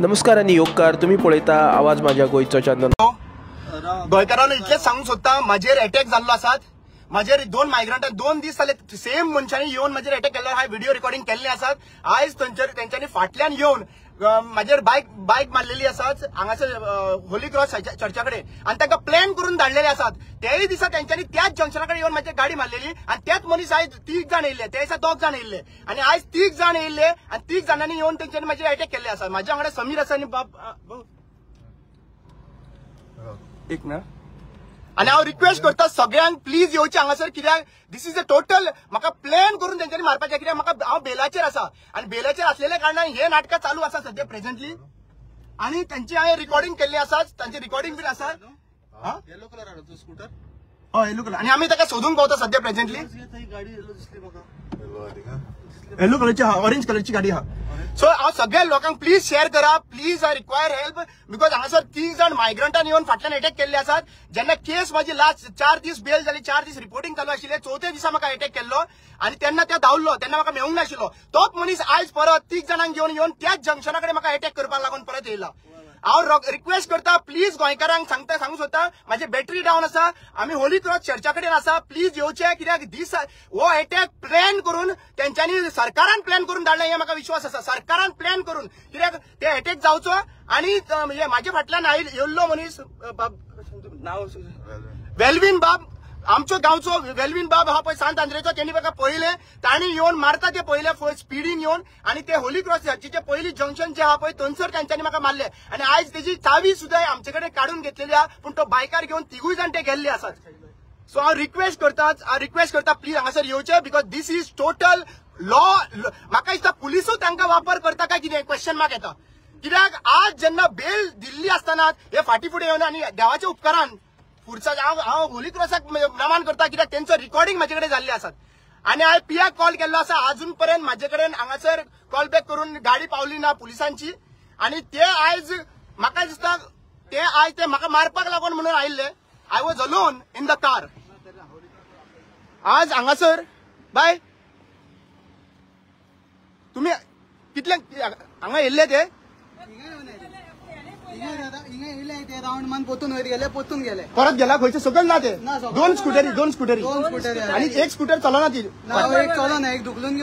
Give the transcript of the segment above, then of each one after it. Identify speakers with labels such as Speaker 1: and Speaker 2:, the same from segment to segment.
Speaker 1: नमस्कार आणि योगकार तुम्ही पळयता आवाज माझ्या गोयचो चॅनल।
Speaker 2: गोंयकारांनो इतलेच सांगूंक सोदता, म्हाजेर अटॅक जाल्लो आसात। म्हाजेर 2 मायग्रंट 2 दीस जाले सेम मनशांनी येवन म्हाजेर अटॅक केल्लो। हांवें व्हिडिओ रिकॉर्डिंग केल्लें आसात। आयज तेंच्यांनी फाटल्यान येवन म्हाजेर बायक मारलेली आसात हांगासर होली क्रॉस चर्चा कडेन, आनी तांकां प्लॅन करून धाडलेले आसात। त्याही दिसा तेंच्यांनी त्याच जंक्शना कडेन येवन म्हाजी गाडी मारलेली, आनी त्याच मनीस आयज 3 जाण येयल्ले, त्या दिसा 2 जाण येयल्ले, आनी आयज 3 जाण येयल्ले, आनी 3 जाणांनी येवन तेंच्यांनी म्हाजेर अटॅक केल्ले आसात। म्हाज्या वांगडा समीर आसा आनी एक ना, आणि हांव रिक्वेस्ट करता सगळ्यांक प्लीज येवचे हांगासर, कित्याक दिस इज अ टोटल म्हाका प्लॅन करून तेंच्यांनी मारपाचें, कित्याक म्हाका हांव बेलाचेर आसा आनी बेलाचेर असलेल्या कारणान हे नाटकां चालू आसा सध्या प्रेझेंटली, आणि त्यांची हांवें रिकॉर्डिंग केल्ली आसा, तांची रिकॉर्डिंग बीन आसा।
Speaker 3: येलो कलर स्कूटर,
Speaker 2: हय येलो कलर, आणि आम्ही ताका सोदूंक पावता सध्या प्रेझेंटली।
Speaker 3: गाडी येलो दिसली म्हाका,
Speaker 2: येलो कलरची हा, ऑरेंज कलरची गाडी हा। सो हांव सगळ्या लोकांक प्लीज शेअर करा, please I require help, because हांगासर 3 जाण मायग्रंटान येवन फाटल्यान अटॅक केल्ले आसात। जेन्ना केस माझी लास्ट 4 दीस बेल जाली, 4 दीस रिपोर्टिंग चालू आशिल्ले, 4थ्या दिसा म्हाका अटॅक केल्लो, आणि तेन्ना त्या धांवलो, तेन्ना म्हाका मेळूंक नाशिल्लो। तोच मनीस आयज परत 3 जाणांक घेवन येवन त्याच जंक्शना कडेन म्हाका अटॅक करपाक लागून परत येयला। हांव रिक्वेस्ट करता, प्लीज गोंयकारांक सांगूंक सोदता, म्हाजी बॅटरी डावन आसा, आमी होली क्रॉस चर्चा कडेन आसा, प्लीज येवचे, कित्याक हो अटॅक प्लॅन करून तेंच्यांनी सरकारान प्लॅन करून धाडला, हे म्हाका विश्वास आसा। सरकारान प्लॅन करून, कित्याक ते अटॅक जावचो, आणि म्हाजे फाटल्यान येयल्लो मनीस नाव वेलविन बाब, आमचो गांवचो वेलविन बाब हा पळय सांत आंद्रेचो, त्यांनी म्हाका पळयले, तांणी येवन मारता ते पळयले स्पीडीन येवन, आणि ते होली क्रॉस चर्चीचे पयली जंक्शन जे हा पळय थंयसर तेंच्यांनी म्हाका मारले, आणि आयज तेजी चावी सुद्धा आमचे कडेन काढून घेतलेली आहा, पूण तो बायकार घेवन 3 जाण ते गेल्ले आसात। सो हांव रिक्वेस्ट करता प्लीज हांगासर येवचे, because this is total law. म्हाका दिसता पुलिसूय तांकां वापर करता काय कितें क्वेश्चन मार्क येता, कित्याक आज जेन्ना बेल दिल्ली आसतना हे फाटी फुडें येवन, आणि देवाच्या उपकारान पुढचा हांव होली क्रॉसाक नमान करता, कित्याक तेंचो रिकॉर्डिंग म्हाजे कडेन जाल्ले आसात, आणि हांवें पियाक कॉल केल्लो आसा, अजून पर्यंत म्हाजे कडेन हांगासर कॉल बॅक करून गाडी पावली ना पुलिसांची, आणि ते आयज म्हाका दिसता ते म्हाका मारपाक लागून म्हणून आयिल्ले। I was alone in the car. आज हांगासर बाय तुम्ही कितले हांगा येयल्ले ते
Speaker 4: राउंड मान पोतून गेले
Speaker 2: परत गेला, खंयचे सकयल ना ते 2 स्कूटरी आणि 1 स्कूटर चलना ती,
Speaker 4: एक चलना, एक दुखलून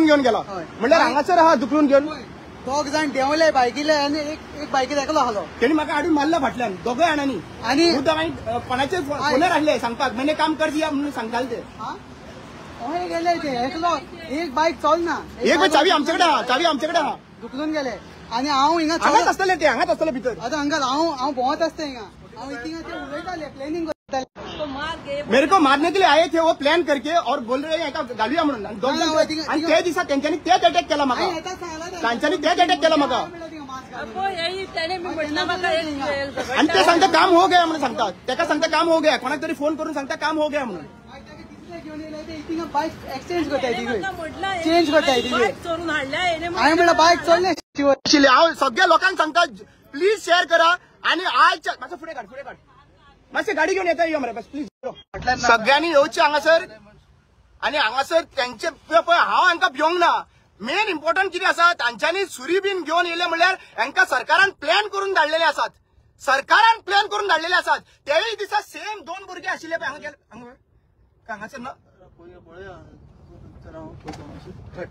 Speaker 4: घेऊन
Speaker 2: गेला, म्हणल्यार हांगासर हा दुखलून घेवन
Speaker 4: 2 जाण देंवले बायकीले, आणि एक बायकीत एकलो आलो,
Speaker 2: त्यांनी म्हाका हाडून मारला फाटल्यान 2 जाणांनी, आणि कोणाचे फोनार हाडले सांगपाक, मैंने काम कर दिया म्हणून सांगताले ते।
Speaker 4: हय गेले ते एकलो, एक बायक चलना,
Speaker 2: एक चावी आमचे कडेन हा,
Speaker 4: दुखलून गेले, आणि हांव हिंगा
Speaker 2: हांगाच आसतले ते, हांगाच आसतले भितर।
Speaker 4: आता हांगा हांव भोंवत आसता हिंगा, हांव इतिंगा ते उलयताले, प्लॅनिंग करताले,
Speaker 2: मेरे को मारने के लिए आए थे वो प्लान करके, और बोल रहे हैं घालूया म्हणून, आणि ते दिसा तेंच्यांनी तेच अटॅक केला म्हाका, तेंच्यांनी तेच अटॅक केला म्हाका, आणि ते सांगता काम हो गया म्हणून सांगतात, त्याका सांगता काम हो गया, कोणाक तरी फोन करून सांगता काम हो गया म्हणून।
Speaker 4: बाईक एक्सचेंज करताय, चेंज करताय, हांवें म्हणलं बाईक चलले।
Speaker 2: हांव सगळ्या लोकांक सांगता प्लीज शेअर करा, आणि आज मातसो फुडें काड मातशी गाडी घेऊन येता यो मरे बस प्लीज, सगळ्यांनी येवचे हांगासर, आणि हांगासर त्यांचे पळय हांव हांकां भिवंक ना। मेन इम्पॉर्टंट कितें आसा, तांच्यांनी सुरी बीन घेवन येयले म्हणल्यार हांकां सरकारान प्लॅन करून धाडलेले आसात, त्याही दिसा सेम 2 भुरगे आशिल्ले पळय हांगासर ना,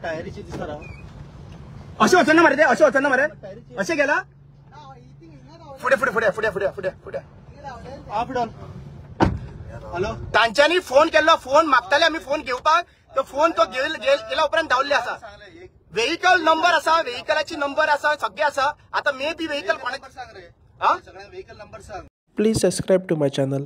Speaker 3: टायरीची दिसता
Speaker 2: अशें वचना मरे ते, अशें गेला फुडें हॅलो, तांच्यांनी फोन केल्लो, फोन मागताले आमी फोन घेवपाक, तो फोन तो गेला उपरांत धांवल्ले आसा, व्हेकल नंबर आसा, व्हेकलाची नंबर आसा, सगळे आसा। आता मे बी व्हेकल कोणाक सांग रे,
Speaker 3: सगळ्या व्हेकल नंबर सांग।
Speaker 1: Please subscribe to my channel.